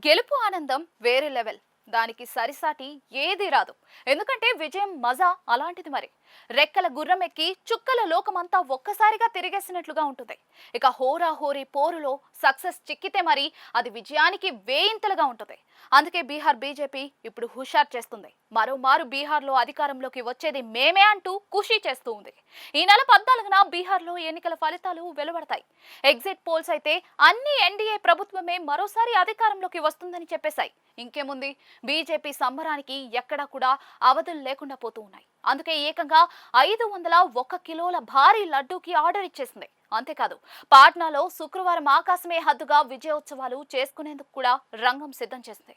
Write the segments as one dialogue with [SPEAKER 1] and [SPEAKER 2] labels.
[SPEAKER 1] గెలుపు ఆనందం వేరే లెవెల్. దానికి సరిసాటి ఏది రాదు. ఎందుకంటే విజయం మజా అలాంటిది మరి. రెక్కల గుర్రం ఎక్కి చుక్కల లోకమంతా ఒక్కసారిగా తిరిగేసినట్లుగా ఉంటుంది. ఇక హోరాహోరీ పోరులో సక్సెస్ చిక్కితే మరి అది విజయానికి వేయింతలుగా ఉంటుంది. అందుకే బీహార్ బీజేపీ ఇప్పుడు హుషార్ చేస్తుంది. మరోమారు బీహార్లో అధికారంలోకి వచ్చేది మేమే అంటూ ఖుషీ చేస్తూ ఉంది. ఈ నెల 14న బీహార్లో ఎన్నికల ఫలితాలు వెలువడతాయి. ఎగ్జిట్ పోల్స్ అయితే అన్ని ఎన్డీఏ ప్రభుత్వమే మరోసారి అధికారంలోకి వస్తుందని చెప్పేశాయి. ఇంకేముంది, బీజేపీ సంబరానికి ఎక్కడా కూడా అవధులు లేకుండా పోతూ ఉన్నాయి. అందుకే ఏకంగా 501 కిలోల భారీ లడ్డూకి ఆర్డర్ ఇచ్చేసింది. అంతేకాదు, పాట్నాలో శుక్రవారం ఆకాశమే హద్దుగా విజయోత్సవాలు చేసుకునేందుకు కూడా రంగం సిద్ధం చేసింది.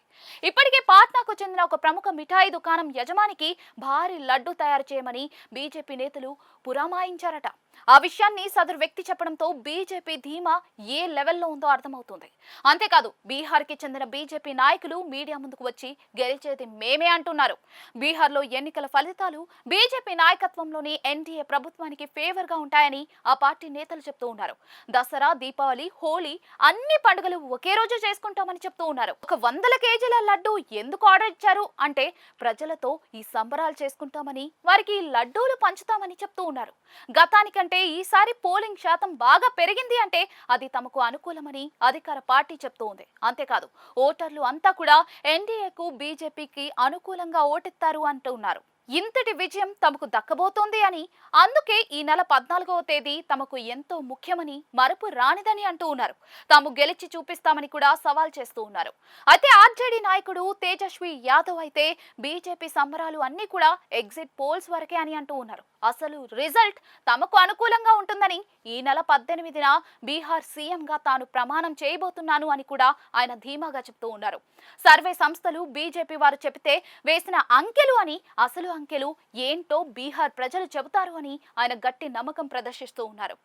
[SPEAKER 1] ఇప్పటికే పాట్నాకు చెందిన ఒక ప్రముఖ మిఠాయి దుకాణం యజమానికి భారీ లడ్డు తయారు చేయమని బీజేపీ నేతలు పురమాయించారట. ఆ విషయాన్ని సదరు వ్యక్తి చెప్పడంతో బీజేపీ ధీమా ఏ లెవెల్లో ఉందో అర్థమవుతుంది. అంతేకాదు, బీహార్కి చెందిన బీజేపీ నాయకులు మీడియా ముందుకు వచ్చి గెలిచేది మేమే అంటున్నారు. బీహార్లో ఎన్నికల ఫలితాలు బీజేపీ నాయకత్వంలోని ఎన్డీఏ ప్రభుత్వానికి ఫేవర్ గా ఉంటాయని ఆ పార్టీ నేతలు చెప్తూ ఉన్నారు. దసరా, దీపావళి, హోలీ అన్ని పండుగలు ఒకే రోజు చేసుకుంటామని చెప్తూ ఉన్నారు. ఒక 100 కేజీల లడ్డు ఎందుకు ఆర్డర్ ఇచ్చారు అంటే ప్రజలతో ఈ సంబరాలు చేసుకుంటామని, వారికి లడ్డూలు పంచుతామని చెప్తూ ఉన్నారు. గతానికంటే ఈసారి పోలింగ్ శాతం బాగా పెరిగింది అంటే అది తమకు అనుకూలమని అధికార పార్టీ చెప్తూ ఉంది. అంతేకాదు, ఓటర్లు అంతా కూడా ఎన్డీఏకు బీజేపీకి అనుకూలంగా ఓటెత్తారు అంటూ ఉన్నారు. ఇంతటి విజయం తమకు దక్కబోతోంది అని, అందుకే ఈ నెల 14వ తేదీ తమకు ఎంతో ముఖ్యమని, మరపు రానిదని అంటూ ఉన్నారు. తాము గెలిచి చూపిస్తామని కూడా సవాల్ చేస్తూ ఉన్నారు. అయితే ఆర్జేడీ నాయకుడు తేజస్వి యాదవ్ అయితే బీజేపీ సంబరాలు అన్ని కూడా ఎగ్జిట్ పోల్స్ వరకే అని అంటూ ఉన్నారు. అసలు రిజల్ట్ తమకు అనుకూలంగా ఉంటుందని, ఈ నెల 18న బీహార్ సీఎంగా తాను ప్రమాణం చేయబోతున్నాను అని కూడా ఆయన ధీమాగా చెప్తూ ఉన్నారు. సర్వే సంస్థలు బీజేపీ వారు చెబితే వేసిన అంకెలు అని, అసలు అంకెలు ఏంటో బీహార్ ప్రజలు చెబుతారు అని ఆయన గట్టి నమ్మకం ప్రదర్శిస్తూ ఉన్నారు.